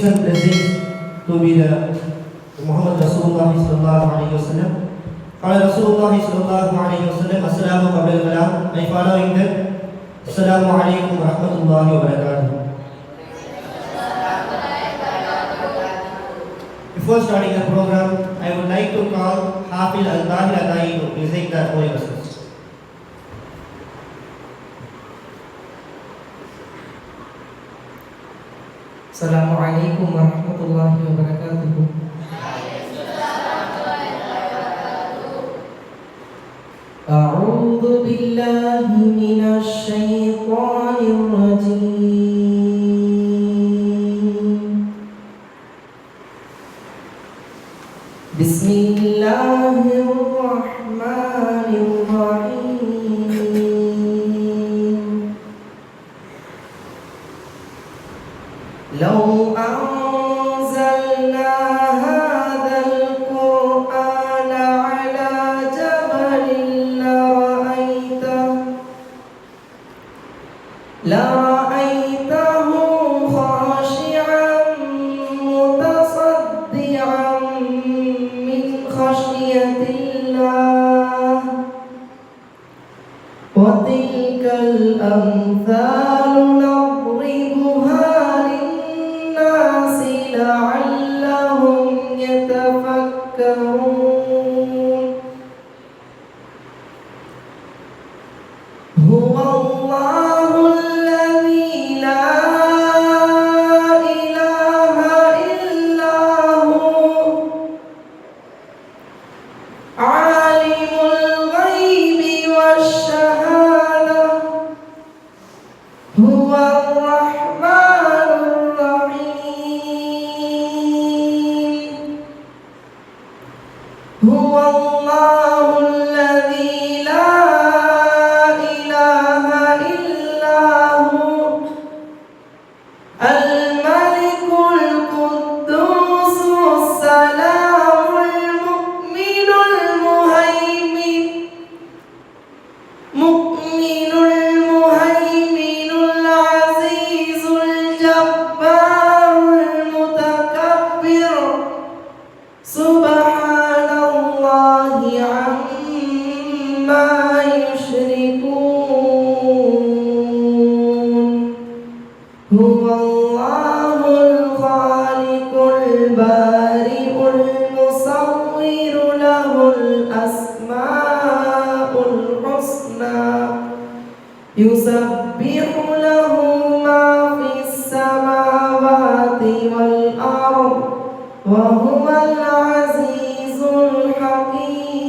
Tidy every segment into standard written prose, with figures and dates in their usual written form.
peace and blessings to be the Muhammad Rasulullah sallallahu alaihi wasallam. Qala Rasulullah sallallahu alaihi wasallam, assalamu qabla al-kalam. I following them. Assalamu alaikum wa rahmatullahi wa barakatuh. Before starting the program, I would like to call Hafil Al-Tahir Adai to present the Holy Verses. Assalamualaikum warahmatullahi wabarakatuh. A'udzu billahi minasy syaithanir rajim. Bismillahirrahmanirrahim. لو أنزلنا هذا القرآن على جبل لرأيته خاشعا متصدعا من خشية الله وتلك الأمثال نضربها لعلهم يتفكرون هو الله الذي لا إله إلا هو عالم الغيب والشهادة هو الرحمن الرحيم هو الله الذي لا إله إلا هو الملك القدوس السلام المؤمن المهيمن العزيز الجبار المتكبر سبحان الله عما يشركون هو الله الخالق البارئ المصور له الأسماء الحسنى يسبح له ما في السماوات والأرض وهو العزيز الحكيم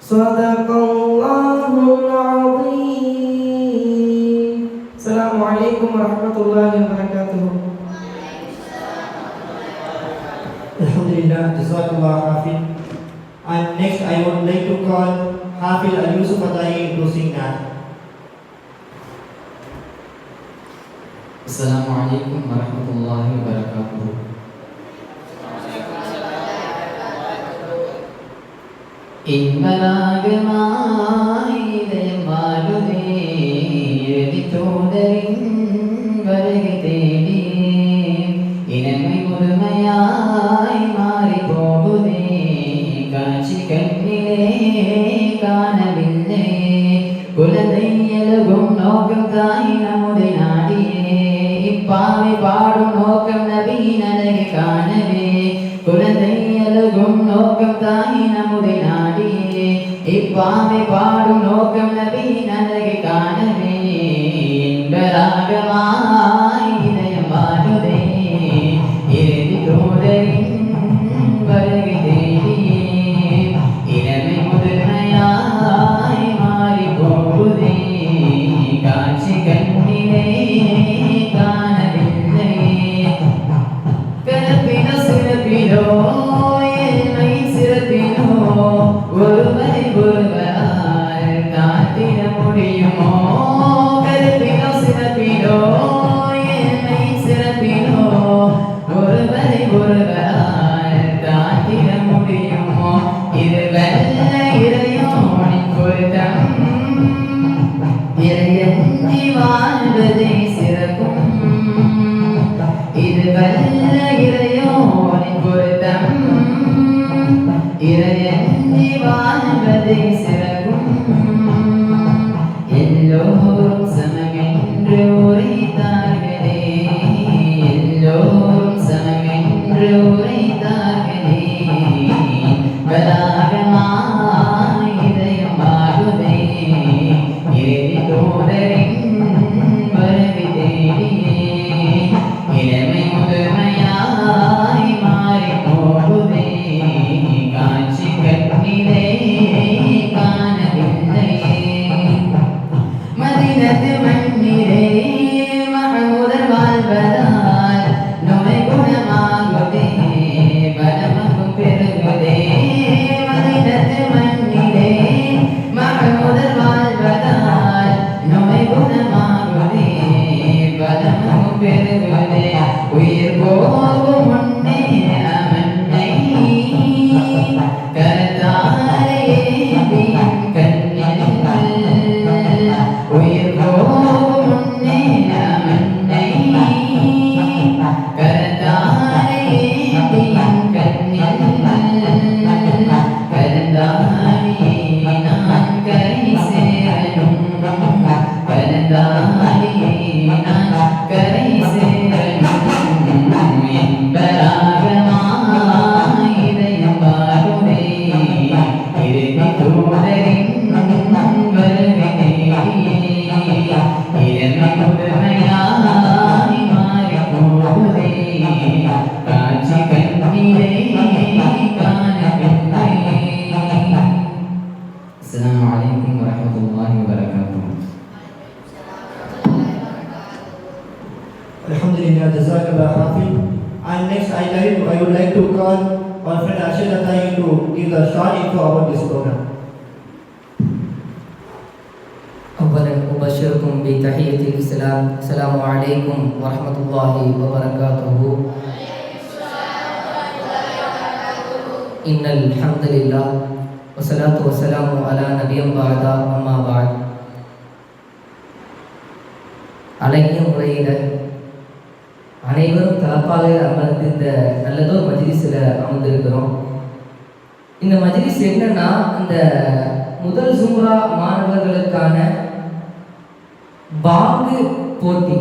صدق الله العظيم. السلام عليكم ورحمة الله وبركاته. Alhamdulillah, Jazakallah Hafil. And next I would like to call Hafil Al-Yusuf Adai to sing that. Assalamualaikum warahmatullahi wabarakatuh. ഇൻവരാഗമായി ദയമാലുതേ എഴുതിത്തോടരിൻ വരക തേടി ഇനമൈ മുഴുമയായി മാറിപ്പോകുതേ കാഴ്ച കണ്ണിലേ കാണവില്ലേ കുലതയ്യലകും നോക്കം തായി നമ്മുടെ നാടിയേ ഇപ്പാവി പാടും നോക്കം നബീനനകെ കാണവേ കുലതയ്യലകും നോക്കം തായി നമ്മുടെ നാടിയേ ഇപ്പാവി പാടും നോക്കം നബീനനകെ കാണവേ ഇൻവരാഗമായി ഇതയമാനുതേ ഇരതി തോടരിൻ വരക തേടിയേ ഇരമി മുതലയായി മാറിപ്പോകുതേ കാഴ്ച കണ്ണിലേ കാണവില്ലേ കരപ്പിനോ സിരപ്പിനോ ഏൽമൈ സിരപ്പിനോ ഒരുവരെ ഒരുവരാൽ കാത്തിന മുടിയുമോ കരപ്പിനോ സിരപ്പിനോ புதுமையாய் மாறி போகுதே காட்சி கண்ணிலே காணவில்லையே மதினத்து மண்ணிலே மகமுதர் வாழ்வதால் நோய் குணமாகுதே பலமகும் பெருகுதே மதினத்து மண்ணிலே மகமுதர் வாழ்வதால் நோய் குணமாகுதே பலமகும் பெருகுதே உயிர் போகும் முன்னே அமன்னை கரத்தாலே கண்ணில் உயிர் போகும் முன்னே அமன்னை கரத்தாலே கண்ணில் கலந்தாலே நான் கரை சேரணும் கலந்தாலே நான் கரை சேரணும் என்பராகமாய் இதயம் பாடுதே இறுதி தூதரின் வருவினே இளமை புதுமையாய் மாறி போகுதே காட்சி கண்ணிலே காணவில்லை. அஸ்ஸலாமு அலைக்கும் வரஹ்மத்துல்லாஹி வபரகாத்துஹு. Alhamdulillah, Jazakallah Hafiz. And next, I would like to call our friend Arshad Atai to give the short info about this program. أولا أبشركم بتحية الإسلام. السلام عليكم ورحمة الله وبركاته. إن الحمد لله والصلاة والسلام على نبي بعد أما بعد. அழகிய முறையில் அனைவரும் தலப்பாக அமர்ந்து இந்த நல்லதோர் மஜ்லிஸில் அமர்ந்திருக்கிறோம். இந்த மஜ்லிஸ் என்னன்னா, இந்த முதல் ஜும்ரா மாணவர்களுக்கான பாங்கு போட்டி.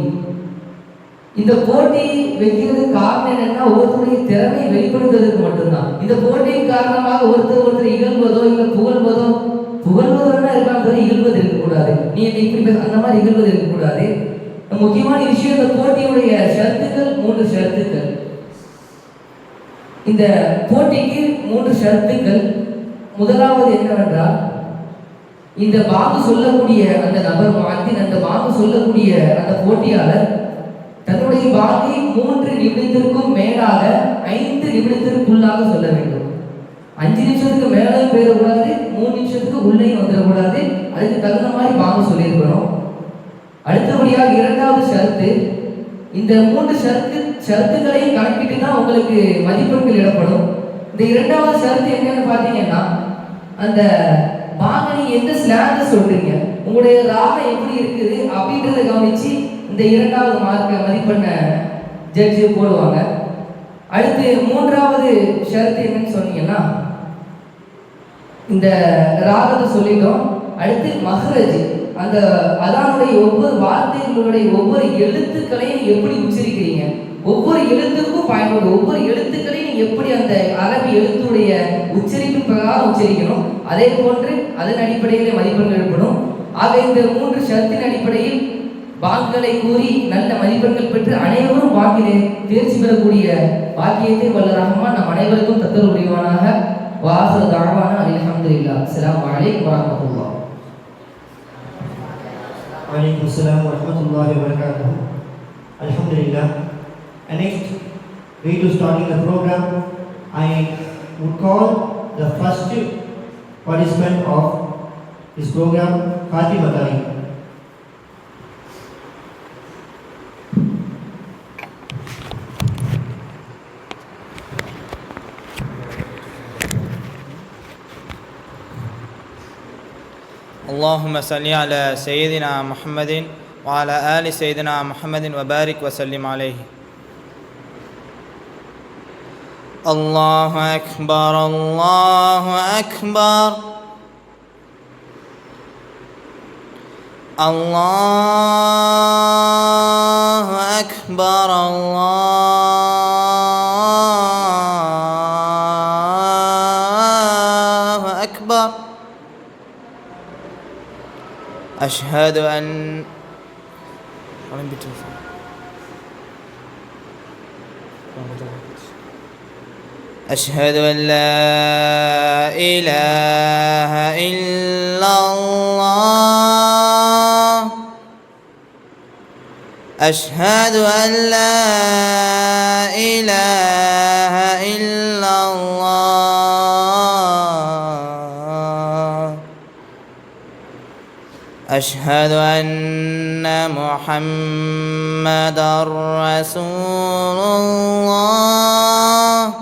இந்த போட்டி வைக்கிறது காரணம் என்னன்னா, ஒவ்வொருத்தருடைய திறமையை வெளிப்படுத்துவதற்கு மட்டும்தான். இந்த போட்டியின் காரணமாக ஒருத்தர் இகழ்வதோ இல்லை புகழ்வதோன்னா இருக்கலாம், தவிர இகழ்வது இருக்கக்கூடாது. நீ இப்படி அந்த மாதிரி இகழ்வது இருக்கக்கூடாது. முக்கியமான விஷயம், இந்த போட்டியுடைய ஷரத்துக்கள் 3 ஷரத்துக்கள். இந்த போட்டிக்கு 3 ஷரத்துக்கள். முதலாவது என்னவென்றால், இந்த பாங்கு சொல்லக்கூடிய அந்த நபர் முஅத்தின், அந்த பாங்கு சொல்லக்கூடிய அந்த போட்டியாளர் தன்னுடைய பாங்கை 3 நிமிடத்திற்கும் மேலாக 5 நிமிடத்திற்குள்ளாக சொல்ல வேண்டும். 5 நிமிஷத்துக்கு மேலே போயிடக்கூடாது, 3 நிமிஷத்துக்கு உள்ளே வந்துடக்கூடாது. அதுக்கு தகுந்த மாதிரி பாங்கு சொல்லியிருக்கணும். அடுத்தபடியாக இரண்டாவது ஷரத்து, இந்த 3 ஷரத்துக்களையும் கணக்கிட்டு தான் உங்களுக்கு மதிப்பெண்கள் இடப்படும். இந்த இரண்டாவது ஷரத்து என்னன்னு பார்த்தீங்கன்னா, அந்த பாங்கனை எந்த ஸ்லாங்ல சொல்றீங்க, உங்களுடைய ராகம் எப்படி இருக்குது அப்படின்றத கவனிச்சு இந்த இரண்டாவது மதிப்பெண்ணை ஜட்ஜு போடுவாங்க. அடுத்து மூன்றாவது ஷரத்து என்னன்னு சொன்னீங்கன்னா, இந்த ராகத்தை சொல்லிட்டோம். அடுத்து மஹ்ரஜ், அந்த அதானுடைய ஒவ்வொரு வார்த்தைகளுடைய ஒவ்வொரு எழுத்துக்களையும் எப்படி உச்சரிக்கிறீங்க, ஒவ்வொரு எழுத்துக்கும் பயன்படும், ஒவ்வொரு எழுத்துக்களையும் எப்படி அந்த அரபி எழுத்துடைய உச்சரிப்பு பிரகாரம் உச்சரிக்கணும். அதே போன்று அதன் அடிப்படையில் மதிப்பெண்கள் ஏற்படும். ஆக இந்த 3 ஷரத்தின் அடிப்படையில் பாங்களை கூறி நல்ல மதிப்பெண்கள் பெற்று அனைவரும் பாக்கிலே தேர்ச்சி பெறக்கூடிய பாக்கியத்தை வல்ல ரஹ்மான் நம் அனைவருக்கும் தத்தல் புரிவானாக. வாஹிரு தஅவானா அல்ஹம்துலில்லாஹ். அஸ்ஸலாமு அலைக்கும் வரஹ்மத்துல்லாஹ். Alaikum Assalam wa rahmatullahi wa barakatuh. Alhamdulillah. And next, we to starting the program, I would call the first participant of this program, Fatima Tai. اللهم صل على سيدنا محمد وعلى آل سيدنا محمد وبارك وسلم عليه. الله أكبر الله أكبر الله أكبر الله أكبر. أشهد أن أشهد أن لا إله إلا الله أشهد أن لا إله إلا الله أشهد أن محمدًا رسول الله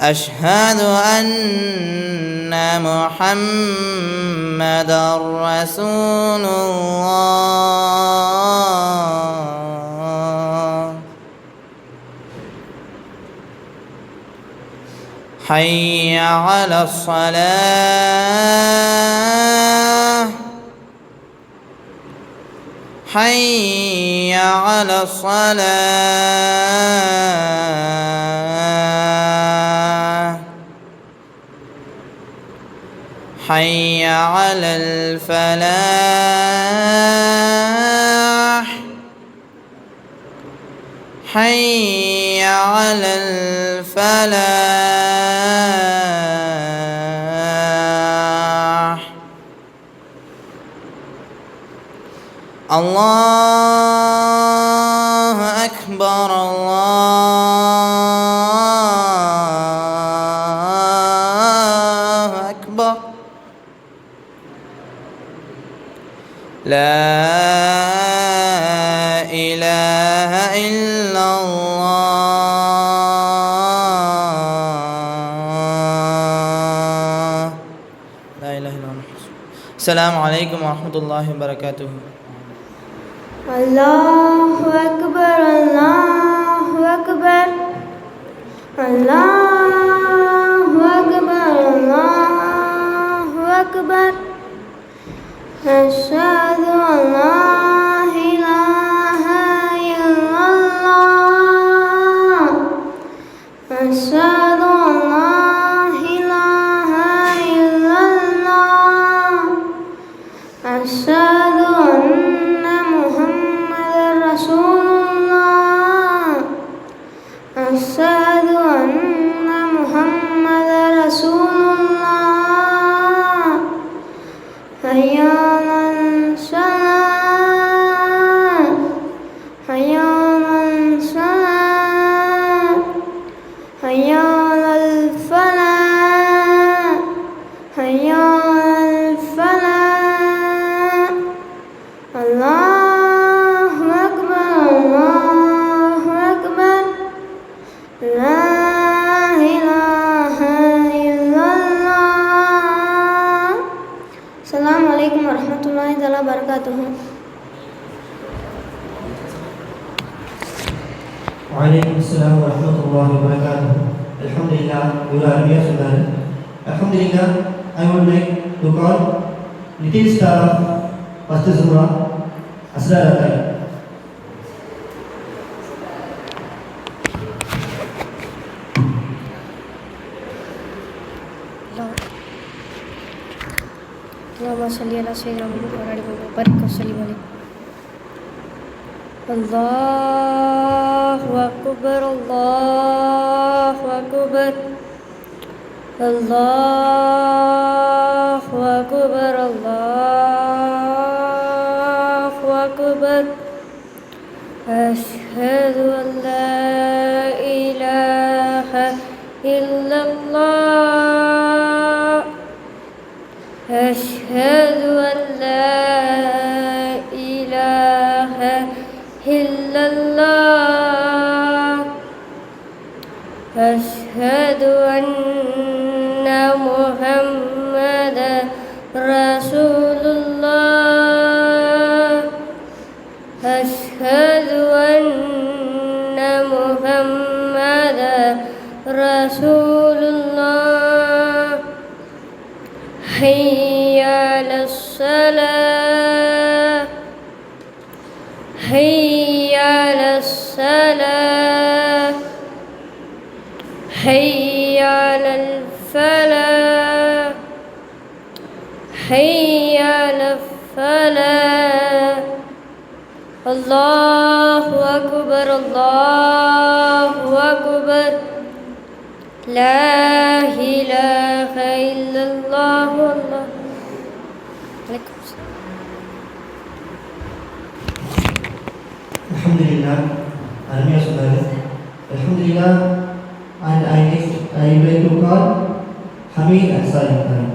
أشهد أن محمدًا رسول الله حي على الصلاة حي على الصلاة حي على الفلاح حي على الفلاح الله أكبر الله أكبر لا إله إلا الله لا إله إلا الله السلام عليكم ورحمة الله وبركاته الله أكبر الله أكبر الله أكبر الله أكبر أشهد أن لا إله إلا الله أشهد أن لا إله إلا الله أشهد أن محمدا رسول الله أشهد أن محمدا رسول الله حي على الصلاة حي على الصلاة حي على الفلاح حي على الفلاح الله أكبر الله أكبر لا إله إلا الله السلام عليكم ورحمة الله تعالى وبركاته وعليكم السلام ورحمة الله وبركاته. Alhamdulillah, you are here tonight. Alhamdulillah, I would like to call little star of First Zumra, Asrar Atai. اللهم صل على سيدنا محمد وعلى آله وبارك وسلم عليه الله أكبر الله أكبر الله أكبر الله أكبر أشهد أن لا إله إلا الله أشهد أن لا إله إلا الله أشهد أن محمدا رسول الله أشهد أن محمدا رسول الله حي على الصلاة حي على الصلاة حي على الفلاح حي على الفلاح الله أكبر الله أكبر لا إله إلا الله الله. عليكم السلام. Alhamdulillah, அருமையாக சொன்னாரு. Alhamdulillah, and I would like to call Hamid Ansari.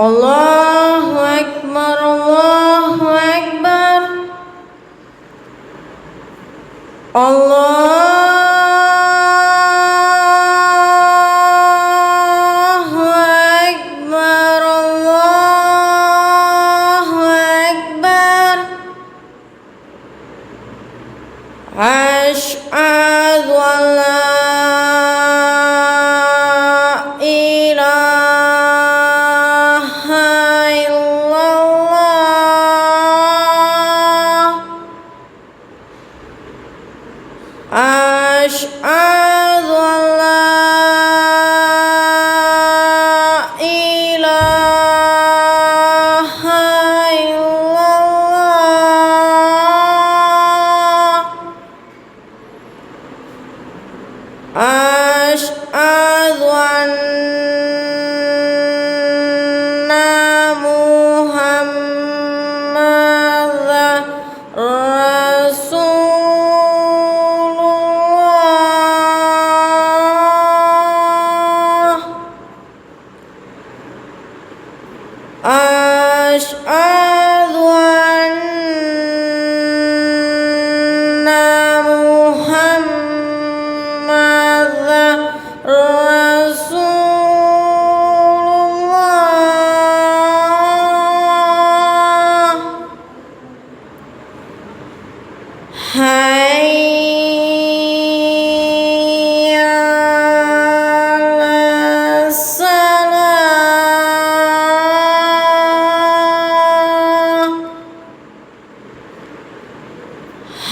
Allahu Akbar, Allahu Akbar, Allahu Akbar, Allahu Akbar. Asyhadu an la أشهد أن لا إله إلا الله أشهد أن محمدا رسول أشهد أن محمدا رسول الله. حي على الصلاة.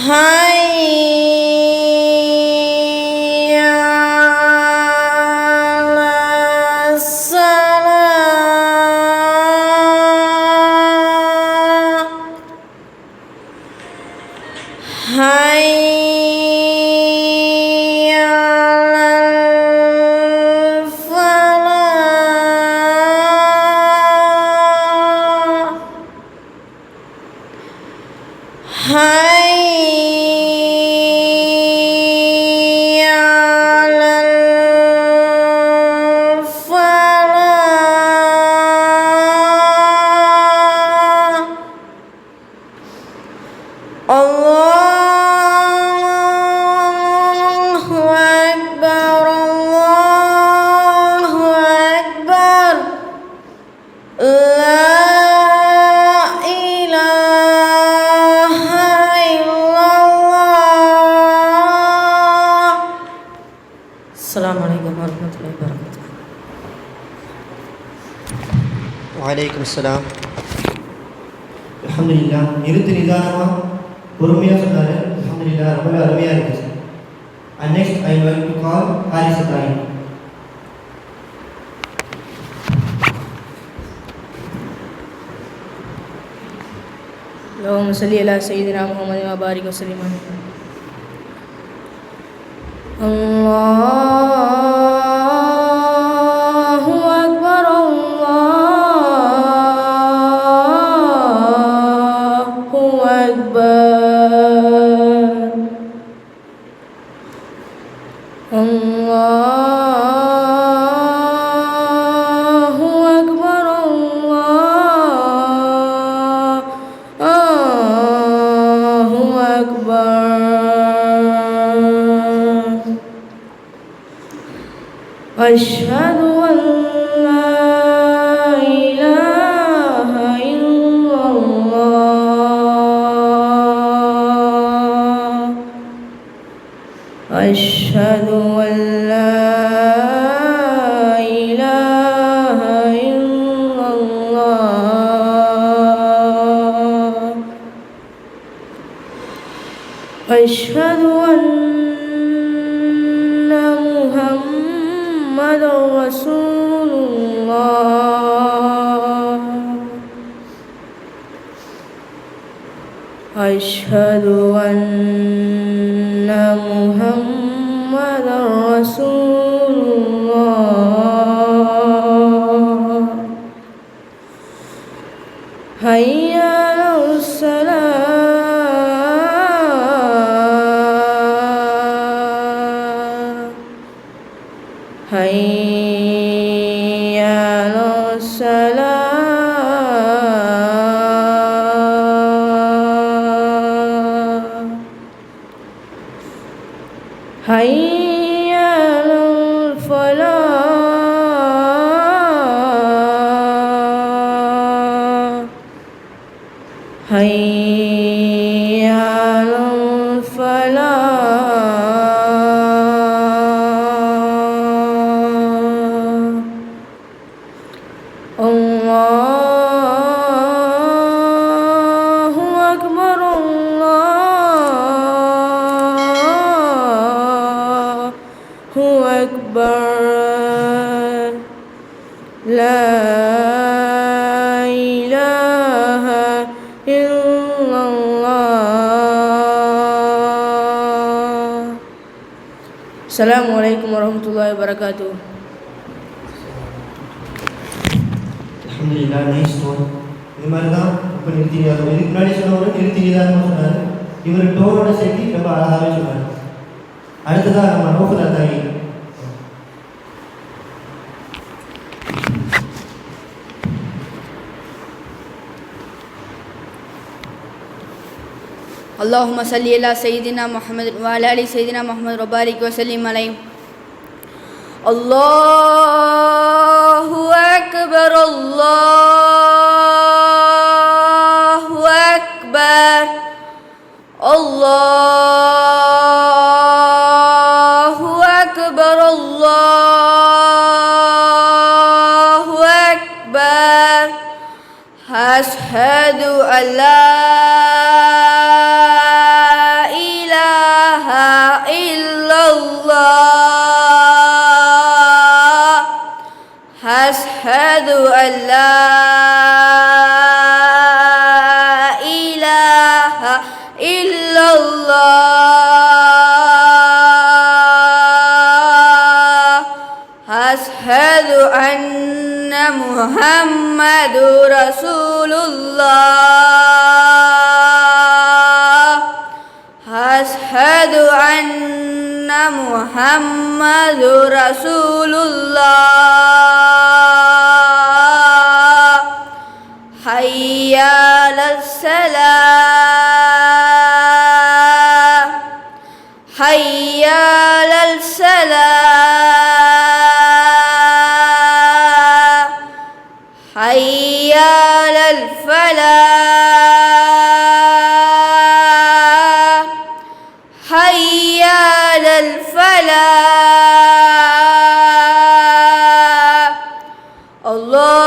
حي على الصلاة. حي على الفلاح. حي على الفلاح. الله أكبر الله أكبر لا إله إلا الله. السلام عليكم ورحمة الله وبركاته. வலைக்கும் அஸ்ஸலாம். அல்ஹம்துலில்லாஹ், நிறுத்து நிதானமாக பொறுமையாக சொன்னார். அல்ஹம்துலில்லாஹ், ரொம்பவே அருமையாக இருக்குது. And next I would like to call Haris Ibrahim. اللهم صل على سيدنا محمد وبارك وسلم عليه. الله أكبر الله أكبر الله أكبر الله أكبر. أشهد أن لا إله إلا الله. أشهد أن لا إله إلا الله. أشهد أن محمد رسول الله أشهد أن محمد رسول الله حي على الصلاة حي على الصلاة حي على الفلاح حي على الفلاح الله أكبر الله أكبر لا إله إلا الله. السلام عليكم ورحمة الله وبركاته. அல்ஹம்துலில்லாஹ், நைஸ் டோன். இது மாதிரி தான் இப்போ நிறுத்திங்க. இதுக்கு முன்னாடி சொன்னவங்க நிறுத்திங்கதான்னு சொன்னார். இவர் டோனோட சேர்த்து ரொம்ப அழகாகவே சொன்னார். அடுத்ததாக நம்ம நோஃபல் அத்தாயி. اللهم صل على سيدنا محمد وعلى ال سيدنا محمد وبارك وسلم عليه. الله أكبر الله أكبر الله أكبر الله أكبر أشهد أن لا إله إلا الله أشهد أن لا إله إلا الله أشهد أن محمد رسول الله أشهد أن محمد رسول الله حي على الصلاة حي على الصلاة حي على الفلاح حي على الفلاح الله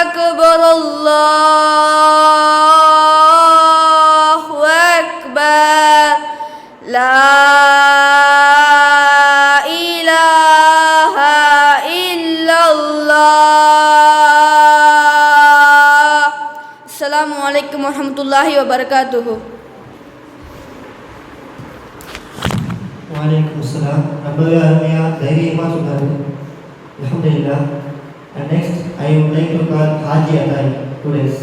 أكبر الله أكبر لا إله إلا الله. السلام عليكم ورحمة الله وبركاته. வலைக்கும் அஸ்ஸலாம். ரொம்பவே அருமையாக தைரியமாக சொன்னார். அல்ஹம்துலில்லாஹ். And next, I would like to call Haji Atai to raise.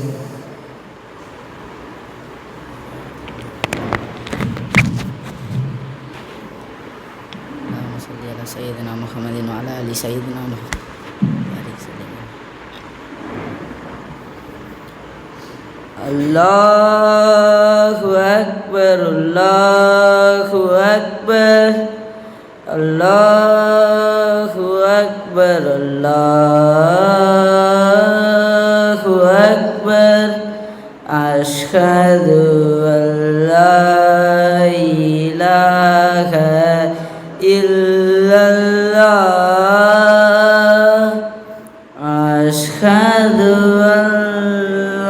اللهم صل على سيدنا محمد وعلى آل سيدنا محمد. الله أكبر الله أكبر الله أكبر الله أكبر أشهد أن لا إله إلا الله أشهد أن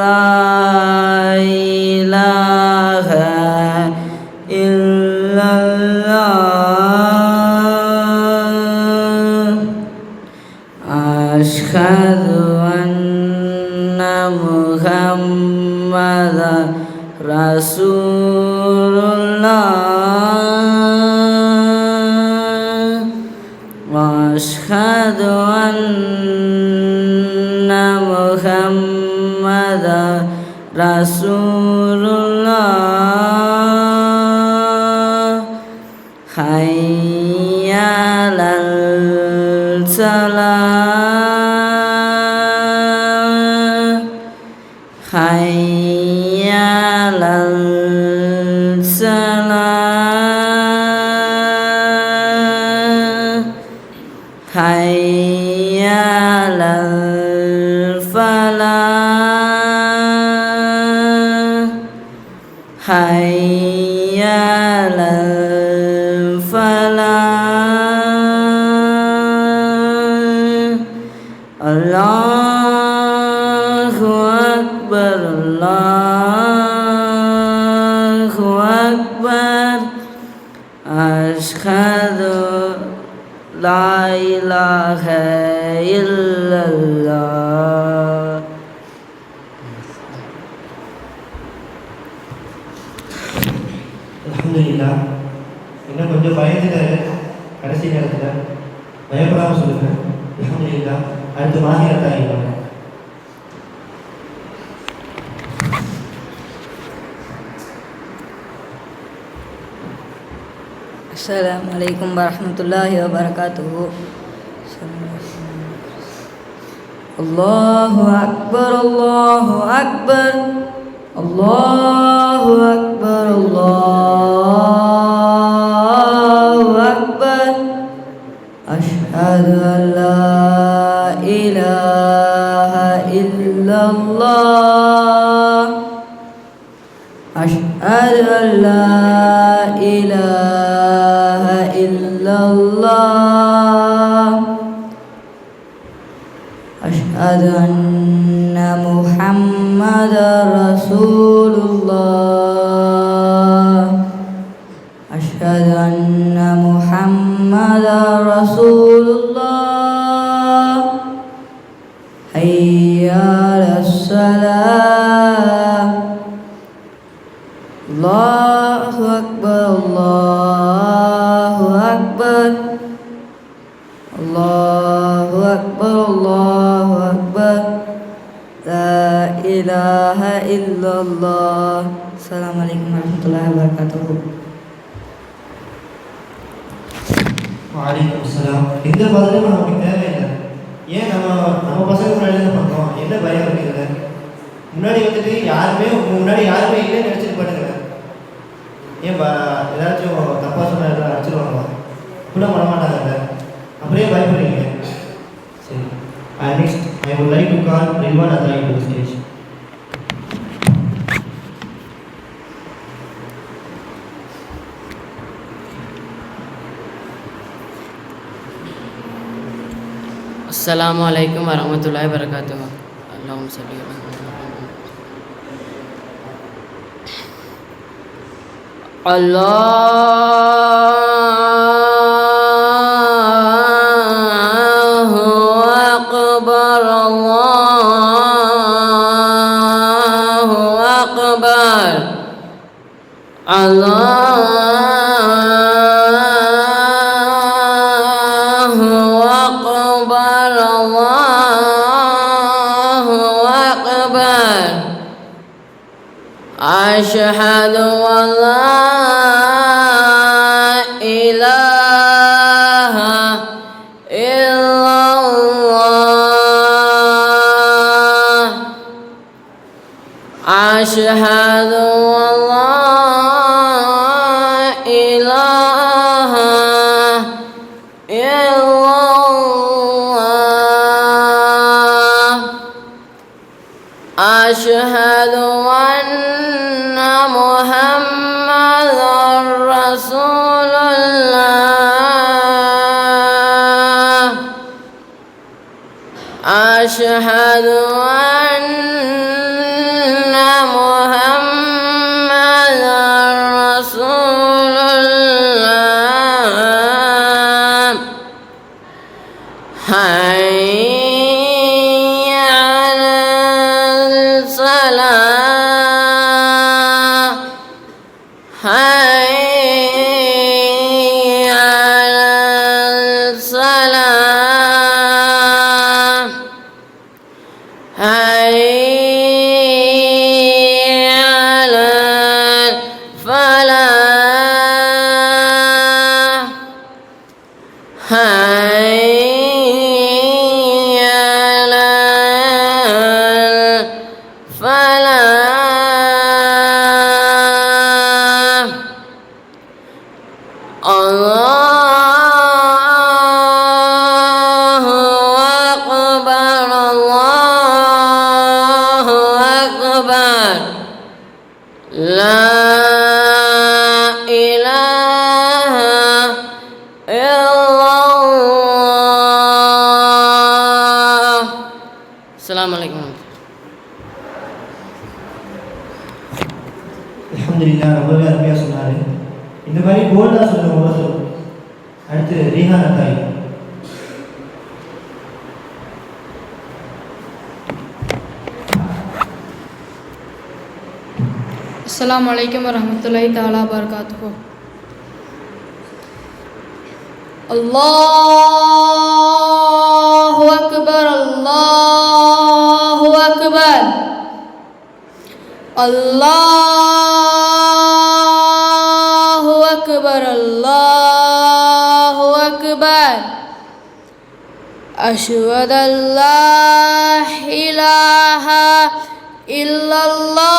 لا إله முஹம்மத ரசூலுல்லாஹ் வஅஷ்ஹது அன்ன முஹம்மத ரசூலுல்லாஹ் ஹய்ய அலல் ஸலாஹ் ஹய்ய அலல் ஸலாஹ் ஹய்ய அலல் ஃபலாஹ் ஹய்ய அலல் ஃபலாஹ் அல்லாஹு அக்பர் அல்லாஹு அக்பர் அஷ்ஹது லா இலாஹ இல்லல்லாஹ். அல்ஹம்துலில்லாஹ். இன்னும் கொஞ்சம் பயந்துட்டாரு கடைசி நேரத்தில், பயப்படாமல் சொல்லுங்க. அல்ஹம்துலில்லாஹ். அடுத்து மாஹிரத்தா இருப்பாங்க. அஸ்ஸலாமு அலைக்கும் வரஹ்மத்துல்லாஹி வபரகாத்துஹு. அல்லாஹு அக்பர் அல்லாஹு அக்பர் அல்லாஹு அக்பர் அல்லாஹு அக்பர் அஷ்ஹது அன் லா இலாஹ இல்லல்லாஹ் அஷ்ஹது அன் லா இலாஹ இல்லல்லாஹ் அஷ்ஹது அன்ன முஹம்மதர் ரசூலுல்லாஹ் அஷ்ஹது அன்ன முஹம்மதர் ரசூலுல்லாஹ் ஹய்ய அலஸ் ஸலாஹ் அல்லாஹு அக்பர் அல்லாஹு அக்பர் அல்லாஹு அக்பர் அல்லாஹு அக்பர் லா இலாஹ இல்லல்லாஹ். அஸ்ஸலாமு அலைக்கும் வரஹ்மத்துல்லாஹி வபரகாத்துஹு. வலைக்கும் ஸலாம். எந்த பதிலும் நமக்கு தேவையில்லை. ஏன் நம்ம பசங்க முன்னாடி தான் பண்ணுறோம்? என்ன பயம் இருக்குதுல்ல? முன்னாடி வந்துட்டு யாருமே முன்னாடி யாருமே இல்லைன்னு நினச்சிட்டு பண்ணுங்க. ஏன் ஏதாச்சும் தப்பாக சொன்னால் எல்லாம் அடிச்சிருவாங்க, கூட பண்ண மாட்டாங்கல்ல, அப்படியே பயப்படுறீங்க. சரி, next I would like to call Rivan Athayi to the stage. அஸ்ஸலாமு அலைக்கும் வரஹ்மத்துல்லாஹி வபரகாத்துஹு. அல்லாஹும்ம ஸல்லி அலா அல்லாஹு அக்பர் அல்லாஹு அக்பர் அல்லாஹு அக்பர் அல்லாஹு அக்பர் அஷ்ஹது அன் லா இலாஹ இல்லல்லாஹ் அஷ்ஹது அன் லா இலாஹ இல்லல்லாஹ் அஷ்ஹது அன்ன முஹம்மதர் ரசூலுல்லாஹ் அஷ்ஹது அன்ன முஹம்மதர் ரசூலுல்லாஹ் ஹய்ய அலல் حي على الفلاح حي على الفلاح الله أكبر الله أكبر لا إله إلا الله السلام عليكم. அல்ஹம்துலில்லாஹ் ரொம்பவே அருமையாக சொன்னார். இந்த மாதிரி போல்டாக சொல்லுங்க சொல்லுங்க. அடுத்து ரீஹானா தாய். அஸ்ஸலாமு அலைக்கும் வரஹ்மத்துல்லாஹி தஆலா வபரகாத்துஹு. அல்லாஹு அக்பர் அல்லாஹு அக்பர் அல்லாஹு அக்பர் அல்லாஹு அக்பர் அஷ்ஹது அல்லா இலாஹா இல்லல்லாஹ்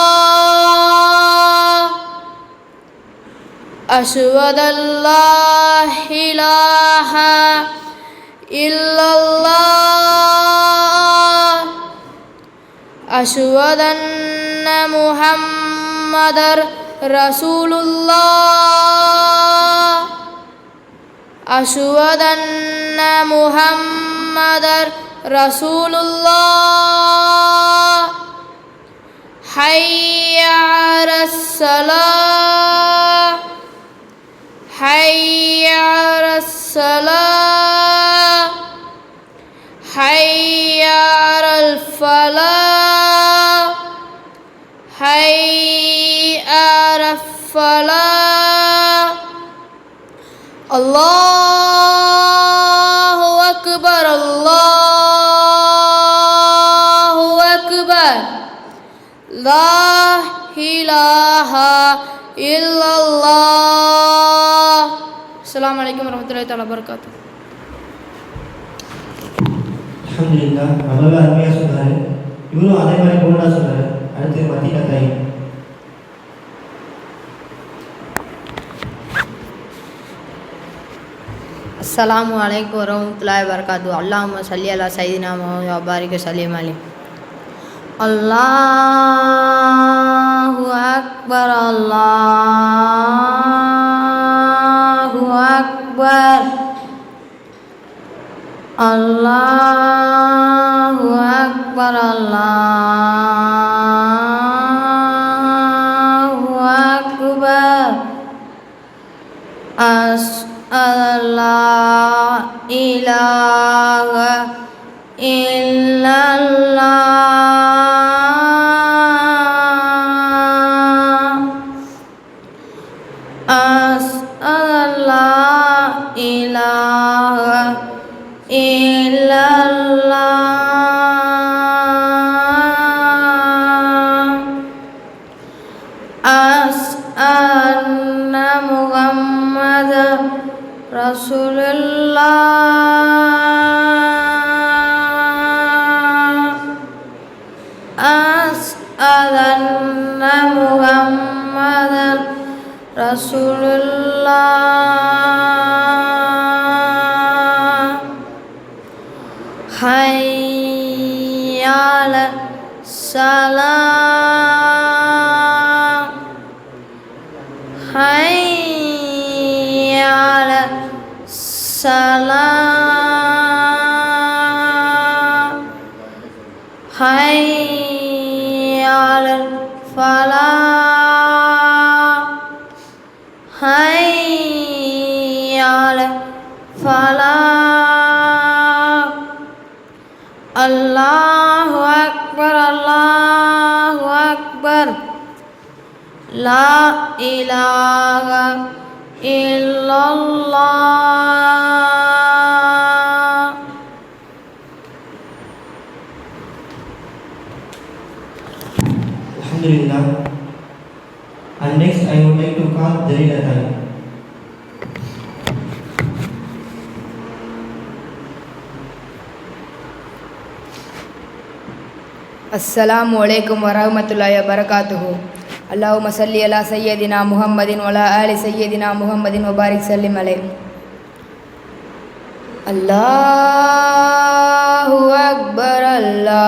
அஷ்ஹது அல்லா இலாஹா இல்லல்லாஹ் அஷ்ஹது அன்ன முஹம்மதர் ரசூலுல்லாஹ் அஷ்ஹது அன்ன முஹம்மதர் ரசூலுல்லாஹ் ஹய்ய அலஸ் ஸலாஹ் ஹய்ய அலஸ் ஸலாஹ் ஹய்ய அலல் ஃபலாஹ் ஹய்ய அலல் ஃபலாஹ் அல்லாஹு அக்பர் அல்லாஹு அக்பர் லா இலாஹா இல்லல்லாஹ். அஸ்ஸலாமு அலைக்கும் வரஹ்மத்துல்லாஹி தஆலா வபரகாத்துஹு. அல்ஹம்துலில்லாஹ் ரொம்பவே அருமையாக சொன்னார். இவரும் அதே மாதிரி போல்டாக சொன்னார். அடுத்து மதீனா தாய். அஸ்ஸலாமு அலைக்கும் வரஹ்மத்துல்லாஹி வபரகாத்துஹு. அல்லாஹும்ம ஸல்லி அலா சய்யிதினா முஹம்மது வ பாரிக் வஸல்லிம் அலைஹி. அல்லாஹு அக்பர் அல்லாஹு அக்பர் அல்லாஹு அக்பர் அல்லாஹு அக்பர் அஸ்அல்லா இலாஹ இல்லல்லாஹ் அஸ்அல்லா இலாஹ illallah as'anna Muhammad Rasulullah as'anna Muhammad Rasulullah hayya ala salam hayya ala salam hayya ala falah hayya ala falah Allahu akbar Allahu akbar la ilaha illallah Alhamdulillah. And next I would like to call Jalila Tani. Assalamu alaikum warahmatullahi wabarakatuh. Allahumma salli ala sayyidina Muhammadin wa ala ali sayyidina Muhammadin wa barik sallim alayhi. Allahu Akbar, Allahu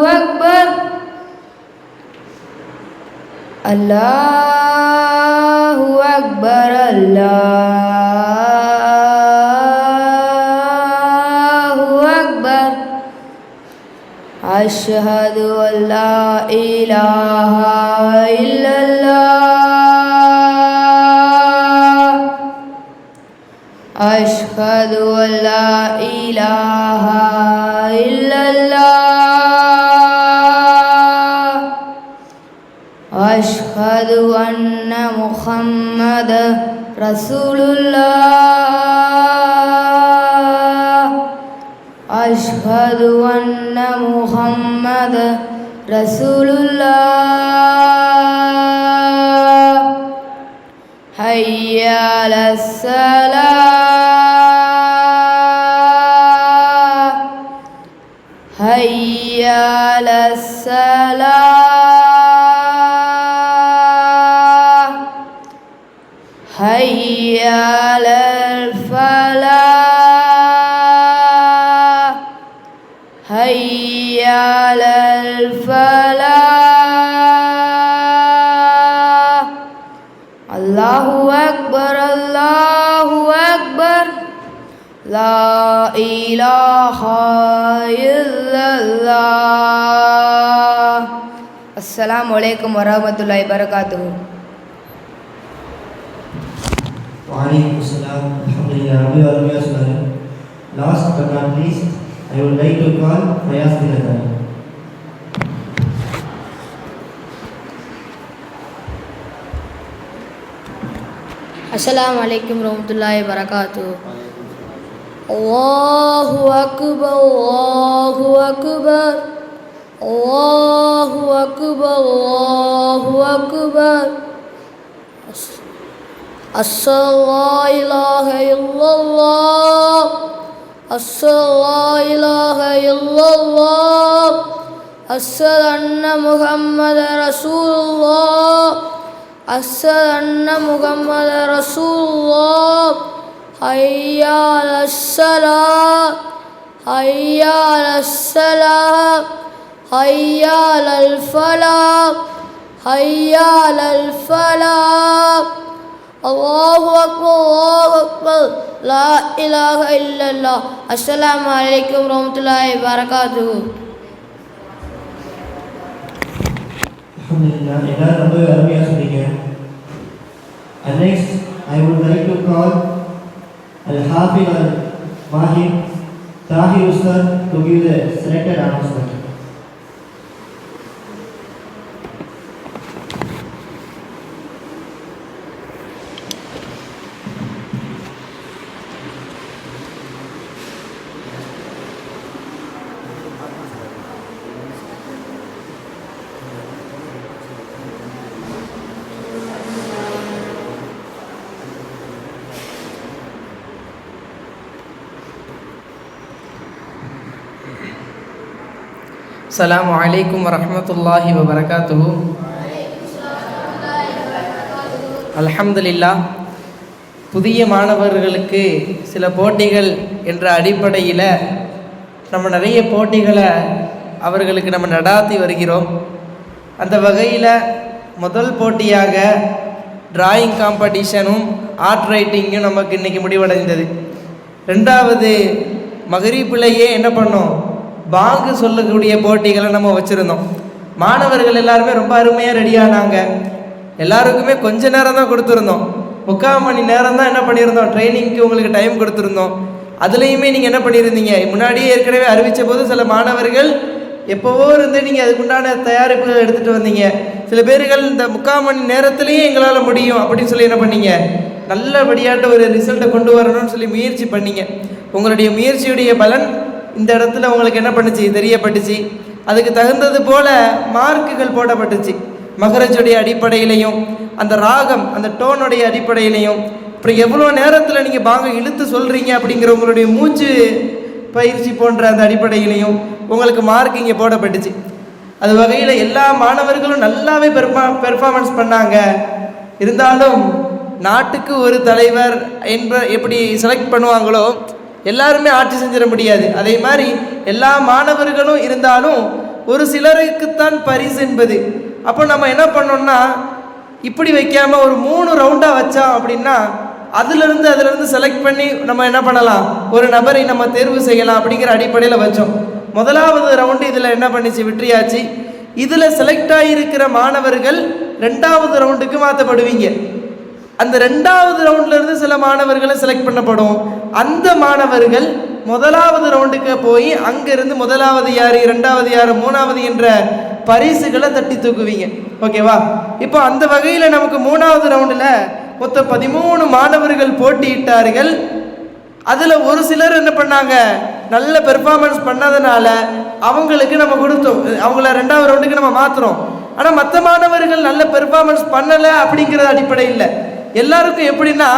Akbar, Allahu Akbar, Allahu Akbar. Ashhadu an la ilaha illallah. Ashhadu an la ilaha illallah. Ashhadu anna Muhammadan Rasulullah. Ashhadu anna Muhammadan Rasulullah. Hayya ala salah, hayya ala salah, hayya ala falah, hayya ala falah. Allahu Akbar, Allahu Akbar, la ilaha illallah. Assalamu alaikum warahmatullahi wabarakatuh. Wa alaikum assalam. Alhamdulillah. Last but not least, I would like to call Fayaz Dilatani. Assalamu alaikum warahmatullahi wabarakatuh. Allahu Akbar, Allahu Akbar, Allahu Akbar, Allahu Akbar. Assalamu ilaha illallah, Assalamu ilaha illallah, Assalamu anna Muhammadan Rasulullah, Assalamu anna Muhammadan Rasulullah. Hayya ala salah, hayya ala salah, hayya ala falah, hayya ala falah. Allahu Akbar, Allahu Akbar, la ilaha illallah. Assalamu alaikum warahmatullahi wabarakatuh. Alhamdulillah. எல்லாரும் ரொம்ப அருமையாக சொன்னீங்க. And next I would like to call Al-Hafiz Al-Mahir Tahir Ustad to give the selected announcement. அஸ்ஸலாமு அலைக்கும் வரஹ்மத்துல்லாஹி வபரகாத்துஹு. அல்ஹம்துலில்லாஹ். புதிய மாணவர்களுக்கு சில போட்டிகள் என்ற அடிப்படையில் நம்ம நிறைய போட்டிகளை அவர்களுக்கு நம்ம நடாத்தி வருகிறோம். அந்த வகையில் முதல் போட்டியாக டிராயிங் காம்படிஷனும் ஆர்ட் ரைட்டிங்கும் நமக்கு இன்றைக்கி முடிவடைந்தது. ரெண்டாவது மகரிப்பிலேயே என்ன பண்ணோம், பாங்கு சொல்லக்கூடிய போட்டிகளை நம்ம வச்சுருந்தோம். மாணவர்கள் எல்லாருமே ரொம்ப அருமையாக ரெடியானாங்க. எல்லாருக்குமே கொஞ்ச நேரம் தான் கொடுத்துருந்தோம், 3/4 மணி நேரம் தான் என்ன பண்ணியிருந்தோம், ட்ரைனிங்க்கு உங்களுக்கு டைம் கொடுத்துருந்தோம். அதுலேயுமே நீங்கள் என்ன பண்ணியிருந்தீங்க, முன்னாடியே ஏற்கனவே அறிவித்த போது சில மாணவர்கள் எப்போவோ இருந்து நீங்கள் அதுக்குண்டான தயாரிப்புகள் எடுத்துகிட்டு வந்தீங்க. சில பேர்கள் இந்த 3/4 மணி நேரத்துலேயே எங்களால் முடியும் அப்படின்னு சொல்லி என்ன பண்ணீங்க, நல்லபடியாட்ட ஒரு ரிசல்ட்டை கொண்டு வரணும்னு சொல்லி முயற்சி பண்ணீங்க. உங்களுடைய முயற்சியுடைய பலன் இந்த இடத்துல உங்களுக்கு என்ன பண்ணுச்சு தெரியப்பட்டுச்சு. அதுக்கு தகுந்தது போல மார்க்குகள் போடப்பட்டுச்சு. மகரஜுடைய அடிப்படையிலையும் அந்த ராகம் அந்த டோனுடைய அடிப்படையிலையும் அப்புறம் எவ்வளோ நேரத்தில் நீங்கள் பாங்க இழுத்து சொல்கிறீங்க அப்படிங்கிற உங்களுடைய மூச்சு பயிற்சி போன்ற அந்த அடிப்படையிலையும் உங்களுக்கு மார்க் இங்கே போடப்பட்டுச்சு. அது வகையில் எல்லா மாணவர்களும் நல்லாவே பெர்ஃபார்மன்ஸ் பண்ணாங்க. இருந்தாலும் நாட்டுக்கு ஒரு தலைவர் எப்படி செலக்ட் பண்ணுவாங்களோ எல்லாருமே ஆட்சி செஞ்சிட முடியாது. அதே மாதிரி எல்லா மாணவர்களும் இருந்தாலும் ஒரு சிலருக்குத்தான் பரிசு என்பது. அப்போ நம்ம என்ன பண்ணோம்னா இப்படி வைக்காமல் ஒரு 3 ரவுண்டாக வச்சோம் அப்படின்னா அதிலிருந்து செலக்ட் பண்ணி நம்ம என்ன பண்ணலாம், ஒரு நபரை நம்ம தேர்வு செய்யலாம் அப்படிங்கிற அடிப்படையில் வச்சோம். முதலாவது ரவுண்டு இதில் என்ன பண்ணிச்சு, வெற்றியாச்சு. இதில் செலக்ட் ஆகியிருக்கிற மாணவர்கள் 2வது ரவுண்டுக்கு மாற்றப்படுவீங்க. அந்த 2வது ரவுண்ட்லேருந்து சில மாணவர்களை செலக்ட் பண்ணப்படும். அந்த மாணவர்கள் 1வது ரவுண்டுக்கு போய் அங்கேருந்து 1வது யார், 2வது யார், 3வது என்ற பரிசுகளை தட்டி தூக்குவீங்க. ஓகேவா? இப்போ அந்த வகையில் நமக்கு 3வது ரவுண்டில் மொத்தம் 13 மாணவர்கள் போட்டியிட்டார்கள். அதில் ஒரு சிலர் என்ன பண்ணாங்க, நல்ல பெர்ஃபார்மன்ஸ் பண்ணதுனால அவங்களுக்கு நம்ம கொடுத்தோம், அவங்கள 2வது ரவுண்டுக்கு நம்ம மாற்றுறோம். ஆனால் மற்ற மாணவர்கள் நல்ல பெர்ஃபார்மன்ஸ் பண்ணலை அப்படிங்கிற அடிப்படையில் எல்லாருக்கும் எப்படின்னா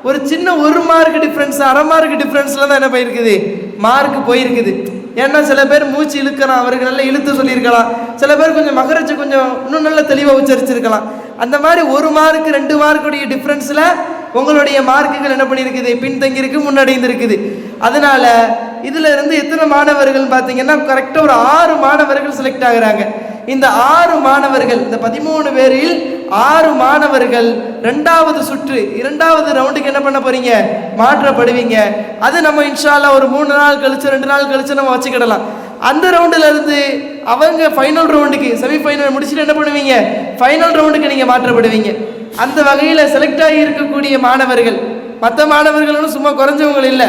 ஒரு சின்ன 1 மார்க் டிஃப்ரென்ஸ், அரை மார்க் டிஃப்ரென்ஸில் தான் என்ன போயிருக்குது, மார்க் போயிருக்குது. ஏன்னா சில பேர் மூச்சு இழுக்கலாம், அவருக்கு நல்லா இழுத்து சொல்லியிருக்கலாம். சில பேர் கொஞ்சம் மகரச்சு கொஞ்சம் இன்னும் நல்ல தெளிவாக உச்சரிச்சிருக்கலாம். அந்த மாதிரி 1 மார்க் 2 மார்க்குடைய டிஃப்ரென்ஸில் உங்களுடைய மார்க்குகள் என்ன பண்ணியிருக்குது, பின்தங்கியிருக்கு, முன்னடைந்திருக்குது. அதனால இதில் இருந்து எத்தனை மாணவர்கள் பார்த்தீங்கன்னா கரெக்டாக ஒரு 6 மாணவர்கள் செலக்ட் ஆகுறாங்க. இந்த 6 மாணவர்கள், இந்த 13 பேரில் 6 மாணவர்கள் 2வது சுற்று 2வது ரவுண்டுக்கு என்ன பண்ண போறீங்க, மாற்றப்படுவீங்க. அது நம்ம இன்ஷா அல்லாஹ் ஒரு 3 நாள் கழிச்சு 2 நாள் கழிச்சு நம்ம வச்சுக்கிடலாம். அந்த ரவுண்டில் இருந்து அவங்க ஃபைனல் ரவுண்டுக்கு, செமிஃபைனல் முடிச்சுட்டு என்ன பண்ணுவீங்க, ஃபைனல் ரவுண்டுக்கு நீங்கள் மாற்றப்படுவீங்க. அந்த வகையில் செலக்ட் ஆகி இருக்கக்கூடிய மாணவர்கள் மற்ற மாணவர்களும் சும்மா குறைஞ்சவங்க இல்லை,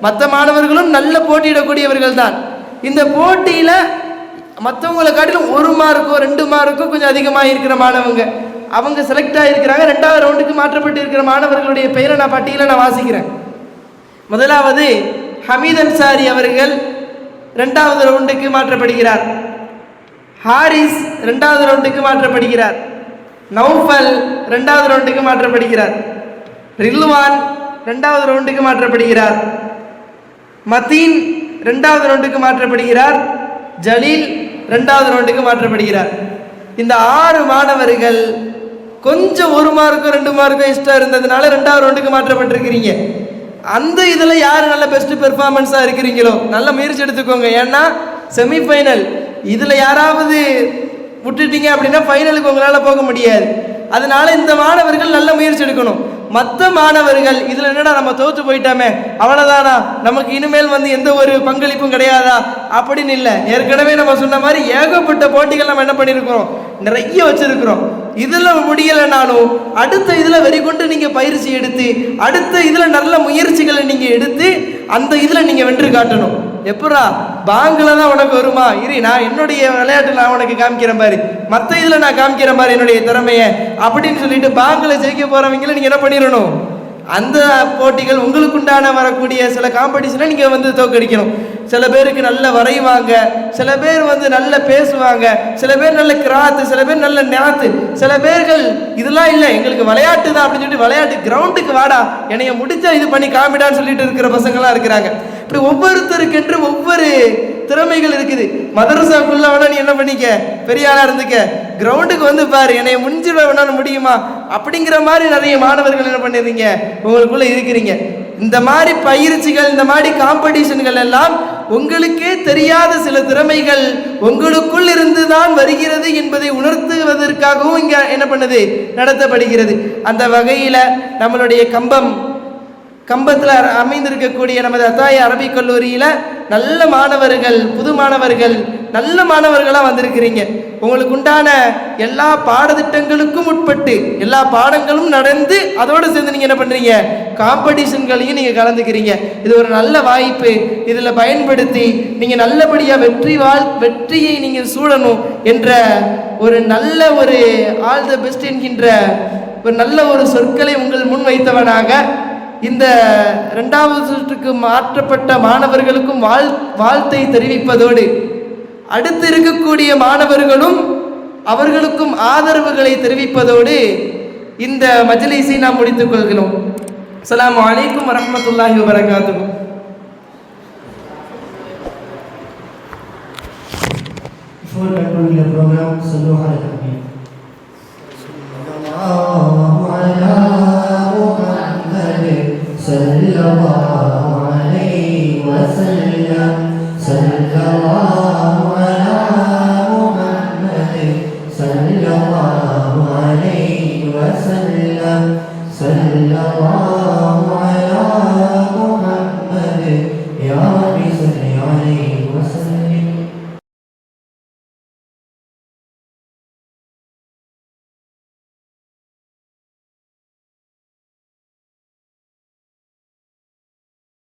மற்ற மாணவர்களும் நல்ல போட்டியிடக்கூடியவர்கள் தான். இந்த போட்டியில் மற்றவங்களை காட்டிலும் 1 மார்க்கோ 2 மார்க்கோ கொஞ்சம் அதிகமாக இருக்கிற மாணவங்க அவங்க செலக்ட் ஆகியிருக்கிறாங்க. 2வது ரவுண்டுக்கு மாற்றப்பட்டு இருக்கிற மாணவர்களுடைய பெயரை நான் பட்டியலை நான் வாசிக்கிறேன். முதலாவது ஹமீத் அன்சாரி அவர்கள் 2வது ரவுண்டுக்கு மாற்றப்படுகிறார். ஹாரிஸ் 2வது ரவுண்டுக்கு மாற்றப்படுகிறார். நௌஃபல் 2வது ரவுண்டுக்கு மாற்றப்படுகிறார். ரில்வான் 2வது ரவுண்டுக்கு மாற்றப்படுகிறார். மதீன் 2வது ரவுண்டுக்கு மாற்றப்படுகிறார். ஜலீல் 2வது ரவுண்டுக்கு மாற்றப்படுகிறார். இந்த 6 மாணவர்கள் கொஞ்சம் 1 மார்க்கோ 2 மார்க்கோ எக்ஸ்ட்ரா இருந்ததுனால 2வது ரவுண்டுக்கு மாற்றப்பட்டிருக்கிறீங்க. அந்த இதில் யார் நல்ல பெஸ்ட் பெர்ஃபார்மன்ஸாக இருக்கிறீங்களோ நல்ல முயற்சி எடுத்துக்கோங்க. ஏன்னா செமிஃபைனல் இதில் யாராவது விட்டுட்டீங்க அப்படின்னா ஃபைனலுக்கு உங்களால் போக முடியாது. அதனால இந்த மாணவர்கள் நல்ல முயற்சி எடுக்கணும். மற்ற மாணவர்கள் இதில் என்னடா நம்ம தோற்று போயிட்டாமே அவ்வளோதானா, நமக்கு இனிமேல் எந்த ஒரு பங்களிப்பும் கிடையாதா அப்படின்னு இல்லை. ஏற்கனவே நம்ம சொன்ன மாதிரி ஏகப்பட்ட போட்டிகள் நம்ம என்ன பண்ணியிருக்கிறோம், நிறைய வச்சிருக்கிறோம். இதில் முடியலைனாலும் அடுத்த இதில் வெறி கொண்டு நீங்கள் பயிற்சி எடுத்து அடுத்த இதில் நல்ல முயற்சிகளை நீங்கள் எடுத்து அந்த இதில் நீங்கள் வென்று காட்டணும். எப்படா பாங்கில் தான் உனக்கு வருமா, இரு நான் என்னுடைய விளையாட்டு நான் உனக்கு காமிக்கிறேன் பாரு, மற்ற இதில் நான் காமிக்கிறேன் பாரு என்னுடைய திறமையை அப்படின்னு சொல்லிட்டு பாங்கில் ஜெயிக்க போகிறவங்கள நீங்கள் என்ன பண்ணிடணும், அந்த போட்டிகள் உங்களுக்குண்டான வரக்கூடிய சில காம்படிஷனை நீங்கள் தோக்கடிக்கணும். சில பேருக்கு நல்ல வரைவாங்க, சில பேர் நல்ல பேசுவாங்க, சில பேர் நல்ல கிராத்து, சில பேர் நல்ல நேத்து, சில பேர்கள் இதெல்லாம் இல்லை எங்களுக்கு விளையாட்டு தான் அப்படின்னு சொல்லிட்டு விளையாட்டு கிரவுண்டுக்கு வாடா என்னைய முடிச்சா இது பண்ணி காமிடான்னு சொல்லிட்டு இருக்கிற பசங்களாம் இருக்கிறாங்க. இப்படி ஒவ்வொருத்தருக்கென்று ஒவ்வொரு திறமைகள் இருக்குது. மதரசாக்குள்ள வேணா நீ என்ன பண்ணிக்க, பெரிய ஆளா இருந்துக்க, கிரவுண்டுக்கு பாரு என்னைய முடிஞ்சிட வேணாலும் முடியுமா அப்படிங்கிற மாதிரி நிறைய மாணவர்கள் என்ன பண்ணிடுறீங்க உங்களுக்குள்ள இருக்கிறீங்க. இந்த மாதிரி பயிற்சிகள், இந்த மாதிரி காம்படிஷன்கள் எல்லாம் உங்களுக்கே தெரியாத சில திறமைகள் உங்களுக்குள் இருந்து தான் வருகிறது என்பதை உணர்த்துவதற்காகவும் இங்க என்ன பண்ணுது, நடத்தப்படுகிறது. அந்த வகையில நம்மளுடைய கம்பத்தில் அமைந்திருக்கக்கூடிய நமது அத்தாய அரபிக் கல்லூரியில் நல்ல மாணவர்கள், புது மாணவர்கள், நல்ல மாணவர்களாக வந்திருக்கிறீங்க. உங்களுக்கு உண்டான எல்லா பாடத்திட்டங்களுக்கும் உட்பட்டு எல்லா பாடங்களும் நடந்து அதோடு சேர்ந்து நீங்கள் என்ன பண்ணுறீங்க, காம்படிஷன்களையும் நீங்கள் கலந்துக்கிறீங்க. இது ஒரு நல்ல வாய்ப்பு. இதில் பயன்படுத்தி நீங்கள் நல்லபடியாக வெற்றியை நீங்கள் சூழணும் என்ற ஒரு நல்ல ஆல் த பெஸ்ட் என்கின்ற ஒரு நல்ல சொற்களை உங்கள் முன் வைத்தவனாக இந்த இரண்டாவது சுற்றுக்கு மாற்றப்பட்ட மாணவர்களுக்கும் வாழ்த்தை தெரிவிப்பதோடு அடுத்து இருக்கக்கூடிய மாணவர்களும் அவர்களுக்கும் ஆதரவுகளை தெரிவிப்பதோடு இந்த மஜ்லிஸை நாம் முடித்துக் கொள்கிறோம். அஸ்ஸலாமு அலைக்கும் வரஹ்மத்துல்லாஹி வபரகாத்துஹு. Before concluding the program, sallu ala nabi.